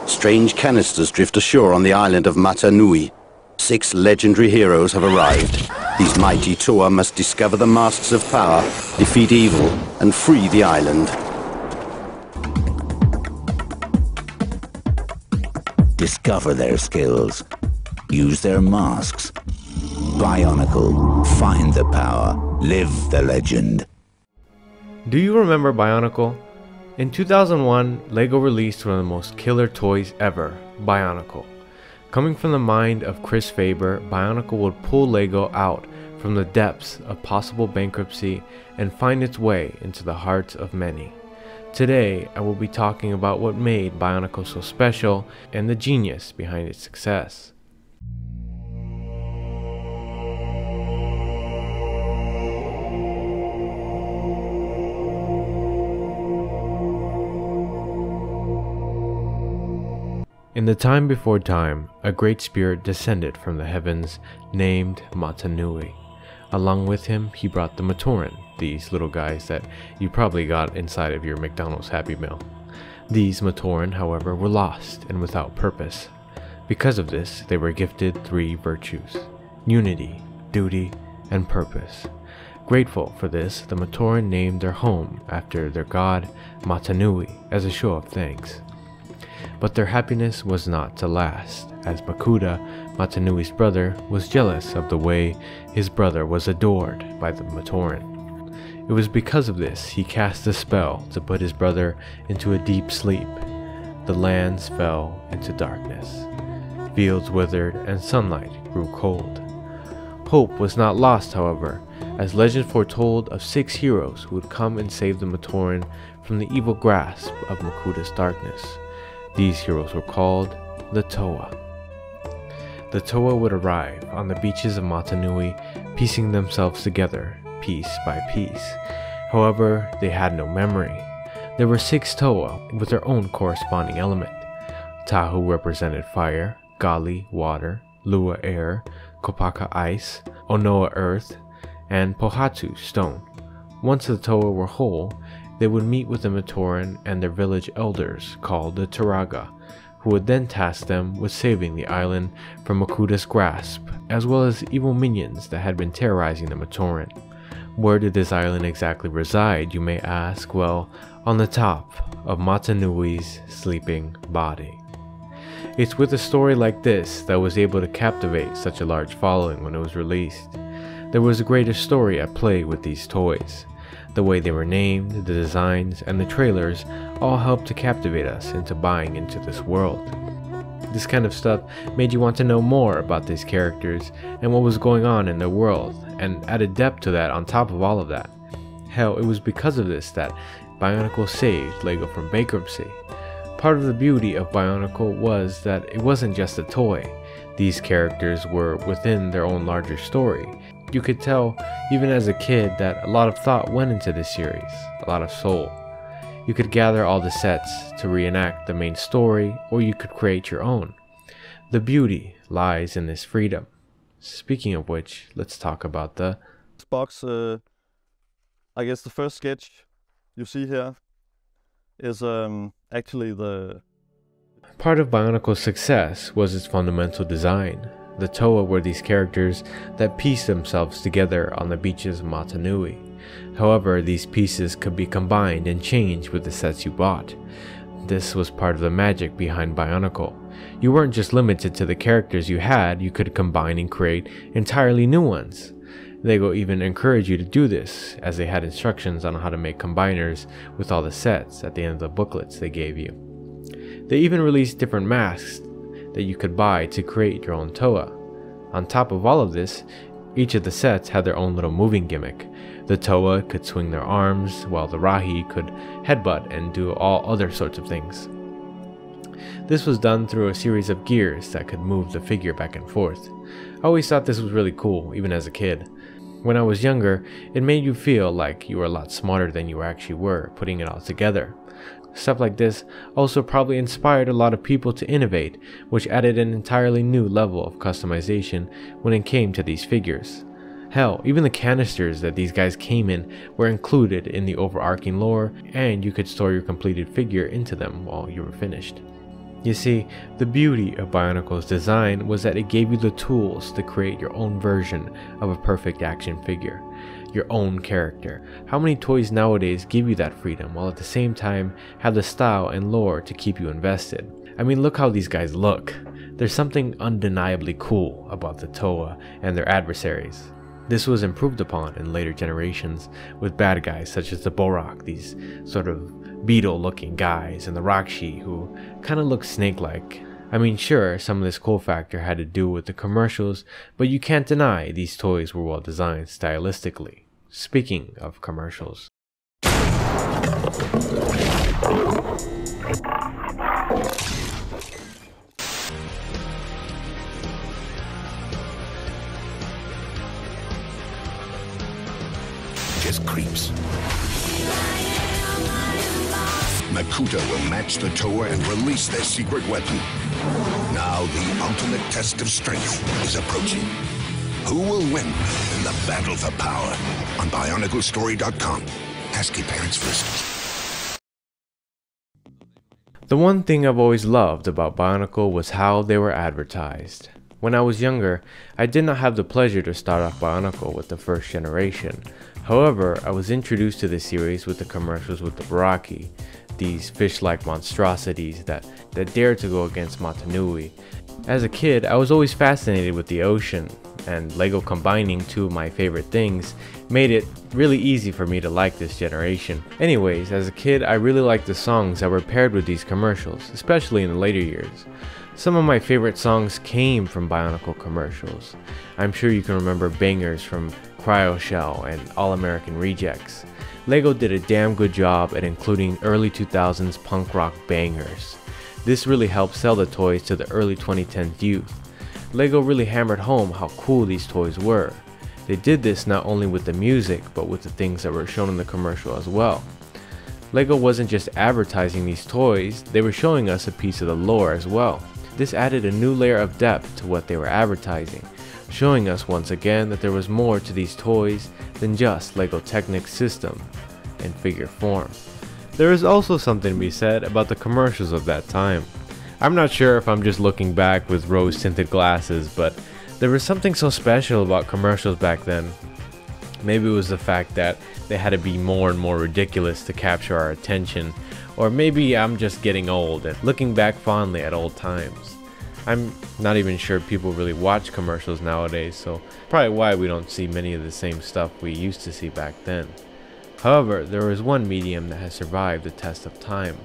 Strange canisters drift ashore on the island of Mata Nui. 6 legendary heroes have arrived. These mighty Toa must discover the masks of power, defeat evil, and free the island. Discover their skills. Use their masks. Bionicle. Find the power. Live the legend. Do you remember Bionicle? In 2001, LEGO released one of the most killer toys ever, Bionicle. Coming from the mind of Chris Faber, Bionicle would pull LEGO out from the depths of possible bankruptcy and find its way into the hearts of many. Today, I will be talking about what made Bionicle so special and the genius behind its success. In the time before time, a great spirit descended from the heavens named Mata Nui. Along with him, he brought the Matoran, these little guys that you probably got inside of your McDonald's Happy Meal. These Matoran, however, were lost and without purpose. Because of this, they were gifted 3 virtues: unity, duty, and purpose. Grateful for this, the Matoran named their home after their god Mata Nui as a show of thanks. But their happiness was not to last, as Makuta, Mata Nui's brother, was jealous of the way his brother was adored by the Matoran. It was because of this he cast a spell to put his brother into a deep sleep. The lands fell into darkness. Fields withered and sunlight grew cold. Hope was not lost, however, as legend foretold of 6 heroes who would come and save the Matoran from the evil grasp of Makuta's darkness. These heroes were called the Toa. The Toa would arrive on the beaches of Mata Nui, piecing themselves together, piece by piece. However, they had no memory. There were 6 Toa with their own corresponding element. Tahu represented fire, Gali water, Lua air, Kopaka ice, Onoa earth, and Pohatu stone. Once the Toa were whole, they would meet with the Matoran and their village elders called the Turaga, who would then task them with saving the island from Makuta's grasp, as well as evil minions that had been terrorizing the Matoran. Where did this island exactly reside, you may ask? Well, on the top of Mata Nui's sleeping body. It's with a story like this that was able to captivate such a large following when it was released. There was a greater story at play with these toys. The way they were named, the designs, and the trailers all helped to captivate us into buying into this world. This kind of stuff made you want to know more about these characters and what was going on in their world, and added depth to that on top of all of that. Hell, it was because of this that Bionicle saved LEGO from bankruptcy. Part of the beauty of Bionicle was that it wasn't just a toy. These characters were within their own larger story. You could tell, even as a kid, that a lot of thought went into this series, a lot of soul. You could gather all the sets to reenact the main story, or you could create your own. The beauty lies in this freedom. Speaking of which, let's talk about the box. I guess the first sketch you see here is actually the... Part of Bionicle's success was its fundamental design. The Toa were these characters that pieced themselves together on the beaches of Mata Nui. However, these pieces could be combined and changed with the sets you bought. This was part of the magic behind Bionicle. You weren't just limited to the characters you had, you could combine and create entirely new ones. LEGO even encouraged you to do this, as they had instructions on how to make combiners with all the sets at the end of the booklets they gave you. They even released different masks that you could buy to create your own Toa. On top of all of this, each of the sets had their own little moving gimmick. The Toa could swing their arms, while the Rahi could headbutt and do all other sorts of things. This was done through a series of gears that could move the figure back and forth. I always thought this was really cool, even as a kid. When I was younger, it made you feel like you were a lot smarter than you actually were putting it all together. Stuff like this also probably inspired a lot of people to innovate, which added an entirely new level of customization when it came to these figures. Hell, even the canisters that these guys came in were included in the overarching lore, and you could store your completed figure into them while you were finished. You see, the beauty of Bionicle's design was that it gave you the tools to create your own version of a perfect action figure, your own character. How many toys nowadays give you that freedom while at the same time have the style and lore to keep you invested? I mean, look how these guys look. There's something undeniably cool about the Toa and their adversaries. This was improved upon in later generations with bad guys such as the Borak, these sort of beetle-looking guys, and the Rakshi, who kind of look snake-like. I mean, sure, some of this cool factor had to do with the commercials, but you can't deny these toys were well designed stylistically. Speaking of commercials. Just creeps. Makuta will match the Toa and release their secret weapon. Now the ultimate test of strength is approaching. Who will win in the battle for power? On BionicleStory.com. Ask your parents first. The one thing I've always loved about Bionicle was how they were advertised. When I was younger, I did not have the pleasure to start off Bionicle with the first generation. However, I was introduced to this series with the commercials with the Baraki, these fish-like monstrosities that dared to go against Matanui. As a kid, I was always fascinated with the ocean, and LEGO combining two of my favorite things made it really easy for me to like this generation. Anyways, as a kid, I really liked the songs that were paired with these commercials, especially in the later years. Some of my favorite songs came from Bionicle commercials. I'm sure you can remember bangers from Cryo Shell and All American Rejects. LEGO did a damn good job at including early 2000s punk rock bangers. This really helped sell the toys to the early 2010s youth. LEGO really hammered home how cool these toys were. They did this not only with the music, but with the things that were shown in the commercial as well. LEGO wasn't just advertising these toys, they were showing us a piece of the lore as well. This added a new layer of depth to what they were advertising, showing us once again that there was more to these toys than just LEGO Technic's system and figure form. There is also something to be said about the commercials of that time. I'm not sure if I'm just looking back with rose-tinted glasses, but there was something so special about commercials back then. Maybe it was the fact that they had to be more and more ridiculous to capture our attention, or maybe I'm just getting old and looking back fondly at old times. I'm not even sure people really watch commercials nowadays, so probably why we don't see many of the same stuff we used to see back then. However, there is one medium that has survived the test of time,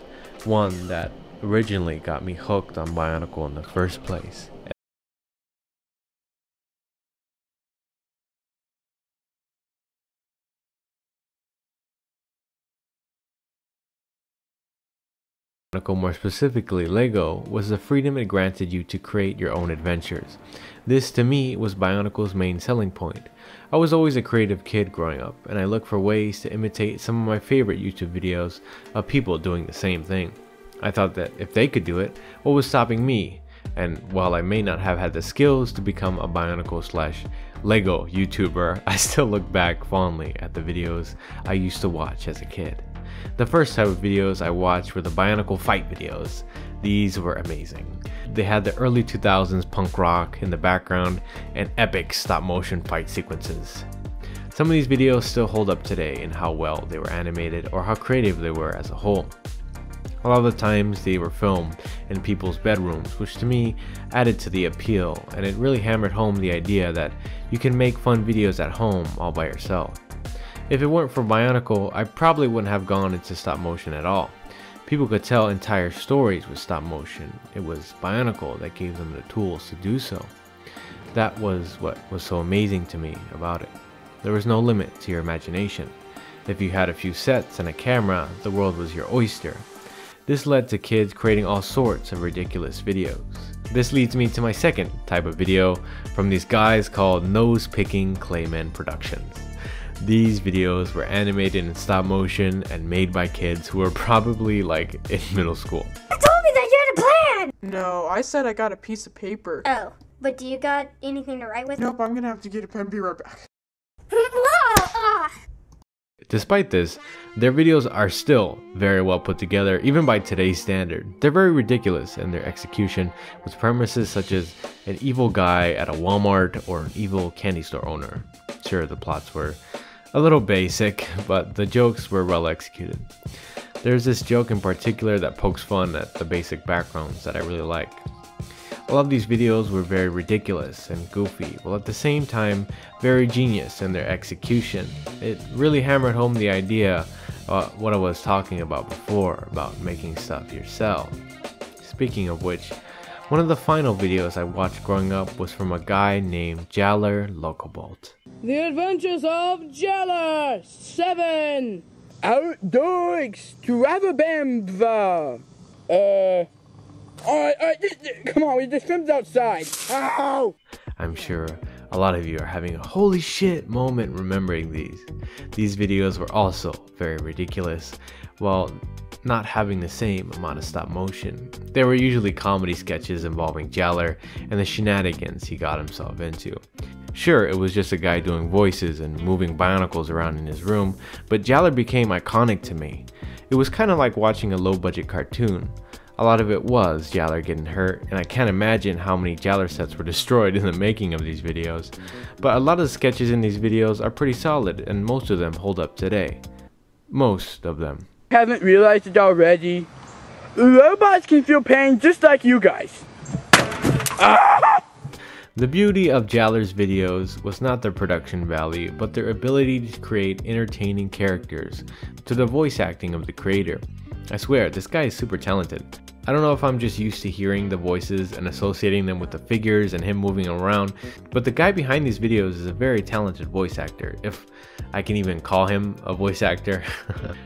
one that originally got me hooked on Bionicle in the first place. More specifically, LEGO was the freedom it granted you to create your own adventures. This, to me, was Bionicle's main selling point. I was always a creative kid growing up, and I looked for ways to imitate some of my favorite YouTube videos of people doing the same thing. I thought that if they could do it, what was stopping me? And while I may not have had the skills to become a Bionicle/LEGO YouTuber, I still look back fondly at the videos I used to watch as a kid. The first type of videos I watched were the Bionicle fight videos. These were amazing. They had the early 2000s punk rock in the background and epic stop motion fight sequences. Some of these videos still hold up today in how well they were animated or how creative they were as a whole. A lot of the times they were filmed in people's bedrooms, which to me added to the appeal, and it really hammered home the idea that you can make fun videos at home all by yourself. If it weren't for Bionicle, I probably wouldn't have gone into stop motion at all. People could tell entire stories with stop motion. It was Bionicle that gave them the tools to do so. That was what was so amazing to me about it. There was no limit to your imagination. If you had a few sets and a camera, the world was your oyster. This led to kids creating all sorts of ridiculous videos. This leads me to my second type of video from these guys called Nose Picking Claymen Productions. These videos were animated in stop motion and made by kids who were probably like in middle school. You told me that you had a plan! No, I said I got a piece of paper. Oh, but do you got anything to write with? Nope, I'm gonna have to get a pen. Be right back. Despite this, their videos are still very well put together, even by today's standard. They're very ridiculous in their execution, with premises such as an evil guy at a Walmart or an evil candy store owner. Sure, the plots were a little basic, but the jokes were well executed. There's this joke in particular that pokes fun at the basic backgrounds that I really like. All of these videos were very ridiculous and goofy, while at the same time very genius in their execution. It really hammered home the idea what I was talking about before, about making stuff yourself. Speaking of which, one of the final videos I watched growing up was from a guy named Jaller Locobolt. The Adventures of Jaller 7 Outdoor Extravaganza. Come on, the swim's outside. Ow! I'm sure a lot of you are having a holy shit moment remembering these. These videos were also very ridiculous, while not having the same amount of stop motion. They were usually comedy sketches involving Jaller and the shenanigans he got himself into. Sure, it was just a guy doing voices and moving Bionicles around in his room, but Jaller became iconic to me. It was kind of like watching a low-budget cartoon. A lot of it was Jaller getting hurt, and I can't imagine how many Jaller sets were destroyed in the making of these videos. But a lot of the sketches in these videos are pretty solid, and most of them hold up today. Most of them. Haven't realized it already. Robots can feel pain just like you guys. The beauty of Jaller's videos was not their production value, but their ability to create entertaining characters to the voice acting of the creator. I swear, this guy is super talented. I don't know if I'm just used to hearing the voices and associating them with the figures and him moving around, but the guy behind these videos is a very talented voice actor, if I can even call him a voice actor.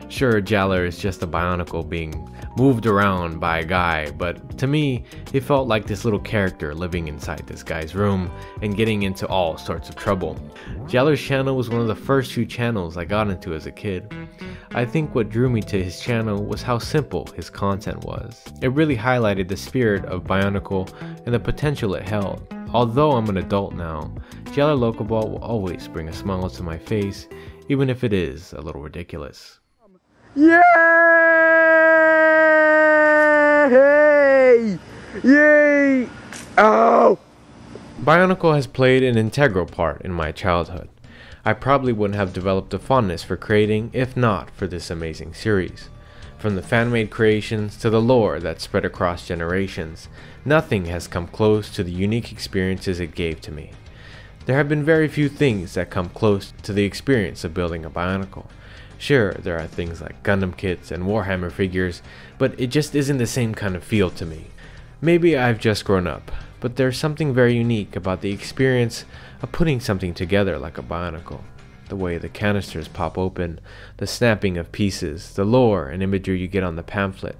Sure, Jaller is just a Bionicle being moved around by a guy, but to me, he felt like this little character living inside this guy's room and getting into all sorts of trouble. Jaller's channel was one of the first few channels I got into as a kid. I think what drew me to his channel was how simple his content was. It really highlighted the spirit of Bionicle and the potential it held. Although I'm an adult now, Jaller Locobolt will always bring a smile to my face, even if it is a little ridiculous. Yay! Yay! Oh! Bionicle has played an integral part in my childhood. I probably wouldn't have developed a fondness for creating if not for this amazing series. From the fan-made creations to the lore that spread across generations, nothing has come close to the unique experiences it gave to me. There have been very few things that come close to the experience of building a Bionicle. Sure, there are things like Gundam kits and Warhammer figures, but it just isn't the same kind of feel to me. Maybe I've just grown up, but there's something very unique about the experience of putting something together like a Bionicle. The way the canisters pop open, the snapping of pieces, the lore and imagery you get on the pamphlet,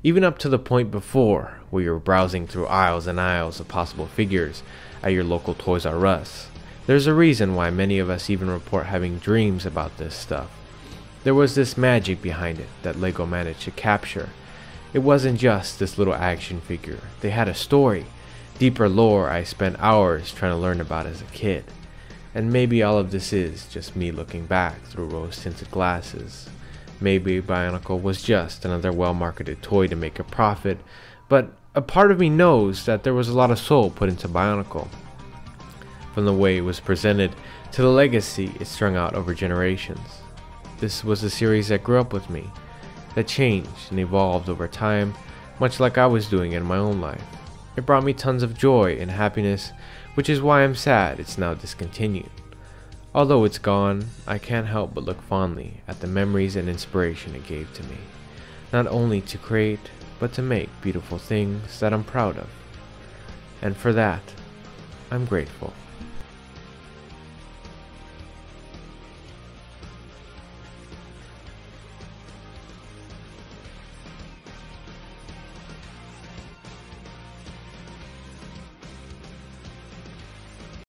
even up to the point before where you're browsing through aisles and aisles of possible figures at your local Toys R Us. There's a reason why many of us even report having dreams about this stuff. There was this magic behind it that LEGO managed to capture. It wasn't just this little action figure. They had a story, deeper lore I spent hours trying to learn about as a kid. And maybe all of this is just me looking back through rose-tinted glasses. Maybe Bionicle was just another well-marketed toy to make a profit, but a part of me knows that there was a lot of soul put into Bionicle. From the way it was presented to the legacy it strung out over generations. This was a series that grew up with me, that changed and evolved over time, much like I was doing in my own life. It brought me tons of joy and happiness, which is why I'm sad it's now discontinued. Although it's gone, I can't help but look fondly at the memories and inspiration it gave to me, not only to create, but to make beautiful things that I'm proud of. And for that, I'm grateful.